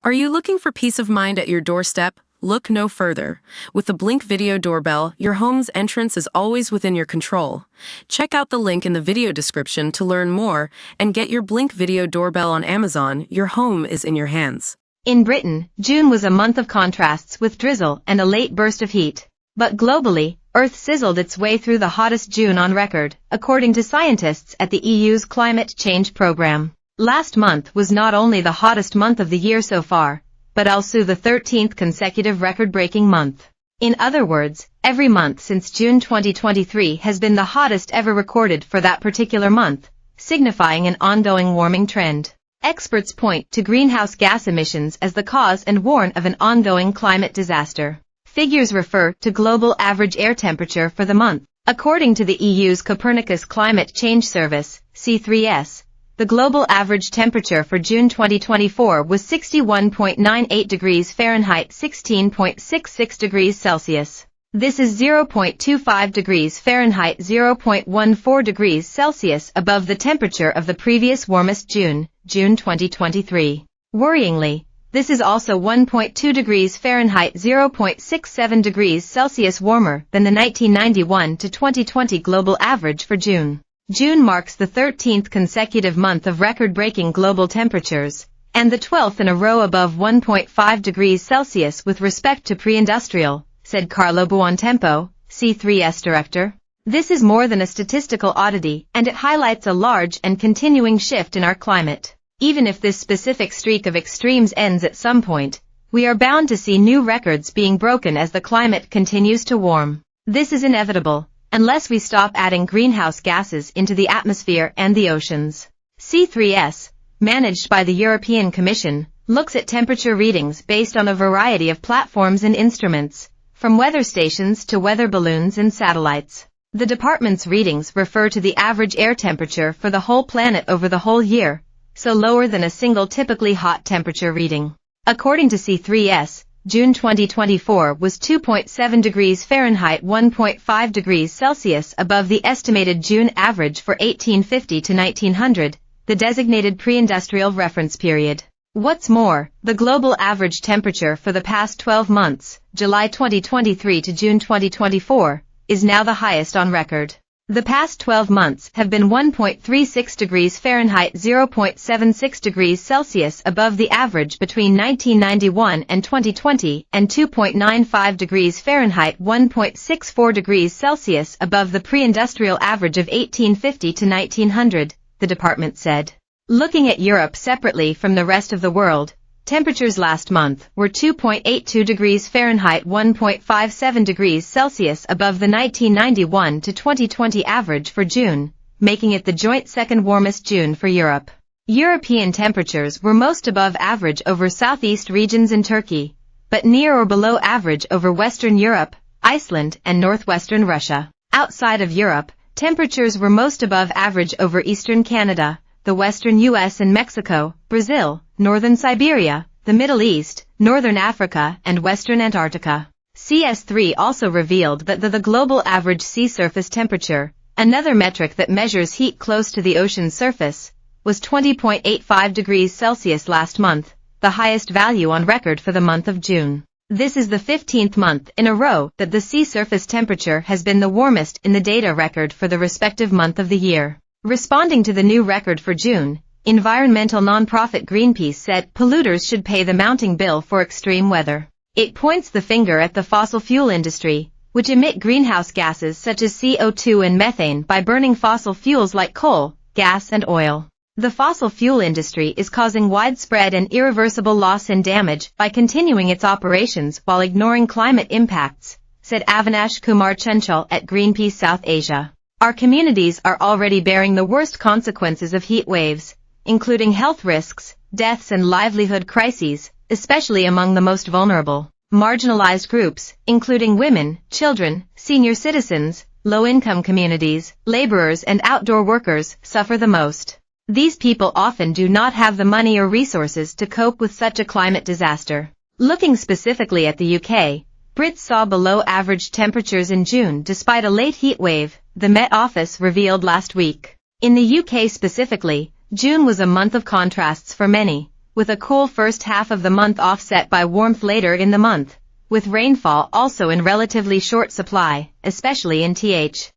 Are you looking for peace of mind at your doorstep? Look no further. With the Blink Video Doorbell, your home's entrance is always within your control. Check out the link in the video description to learn more and get your Blink Video Doorbell on Amazon. Your home is in your hands. In Britain, June was a month of contrasts with drizzle and a late burst of heat. But globally, Earth sizzled its way through the hottest June on record, according to scientists at the EU's climate change program. Last month was not only the hottest month of the year so far, but also the 13th consecutive record-breaking month. In other words, every month since June 2023 has been the hottest ever recorded for that particular month, signifying an ongoing warming trend. Experts point to greenhouse gas emissions as the cause and warn of an ongoing climate disaster. Figures refer to global average air temperature for the month. According to the EU's Copernicus Climate Change Service, C3S, the global average temperature for June 2024 was 61.98 degrees Fahrenheit, 16.66 degrees Celsius. This is 0.25 degrees Fahrenheit, 0.14 degrees Celsius above the temperature of the previous warmest June 2023. Worryingly, this is also 1.2 degrees Fahrenheit, 0.67 degrees Celsius warmer than the 1991 to 2020 global average for June. June marks the 13th consecutive month of record-breaking global temperatures, and the 12th in a row above 1.5 degrees Celsius with respect to pre-industrial, said Carlo Buontempo, C3S director. This is more than a statistical oddity, and it highlights a large and continuing shift in our climate. Even if this specific streak of extremes ends at some point, we are bound to see new records being broken as the climate continues to warm. This is inevitable, unless we stop adding greenhouse gases into the atmosphere and the oceans. C3S, managed by the European Commission, looks at temperature readings based on a variety of platforms and instruments, from weather stations to weather balloons and satellites. The department's readings refer to the average air temperature for the whole planet over the whole year, so lower than a single typically hot temperature reading. According to C3S, June 2024 was 2.7 degrees Fahrenheit, 1.5 degrees Celsius above the estimated June average for 1850 to 1900, the designated pre-industrial reference period. What's more, the global average temperature for the past 12 months, July 2023 to June 2024, is now the highest on record. The past 12 months have been 1.36 degrees Fahrenheit, 0.76 degrees Celsius above the average between 1991 and 2020, and 2.95 degrees Fahrenheit, 1.64 degrees Celsius above the pre-industrial average of 1850 to 1900, the department said. Looking at Europe separately from the rest of the world, temperatures last month were 2.82 degrees Fahrenheit, 1.57 degrees Celsius above the 1991 to 2020 average for June, making it the joint second warmest June for Europe. European temperatures were most above average over southeast regions in Turkey, but near or below average over Western Europe, Iceland, and northwestern Russia. Outside of Europe, temperatures were most above average over eastern Canada, the western U.S. and Mexico, Brazil, northern Siberia, the Middle East, northern Africa, and western Antarctica. CS3 also revealed that the global average sea surface temperature, another metric that measures heat close to the ocean's surface, was 20.85 degrees Celsius last month, the highest value on record for the month of June. This is the 15th month in a row that the sea surface temperature has been the warmest in the data record for the respective month of the year. Responding to the new record for June, environmental nonprofit Greenpeace said polluters should pay the mounting bill for extreme weather. It points the finger at the fossil fuel industry, which emit greenhouse gases such as CO2 and methane by burning fossil fuels like coal, gas, and oil. The fossil fuel industry is causing widespread and irreversible loss and damage by continuing its operations while ignoring climate impacts, said Avinash Kumar Chanchal at Greenpeace South Asia. Our communities are already bearing the worst consequences of heat waves, including health risks, deaths, and livelihood crises, especially among the most vulnerable. Marginalized groups, including women, children, senior citizens, low-income communities, laborers, and outdoor workers, suffer the most. These people often do not have the money or resources to cope with such a climate disaster. Looking specifically at the UK, Brits saw below-average temperatures in June despite a late heat wave, the Met Office revealed last week. In the UK specifically, June was a month of contrasts for many, with a cool first half of the month offset by warmth later in the month, with rainfall also in relatively short supply, especially in th.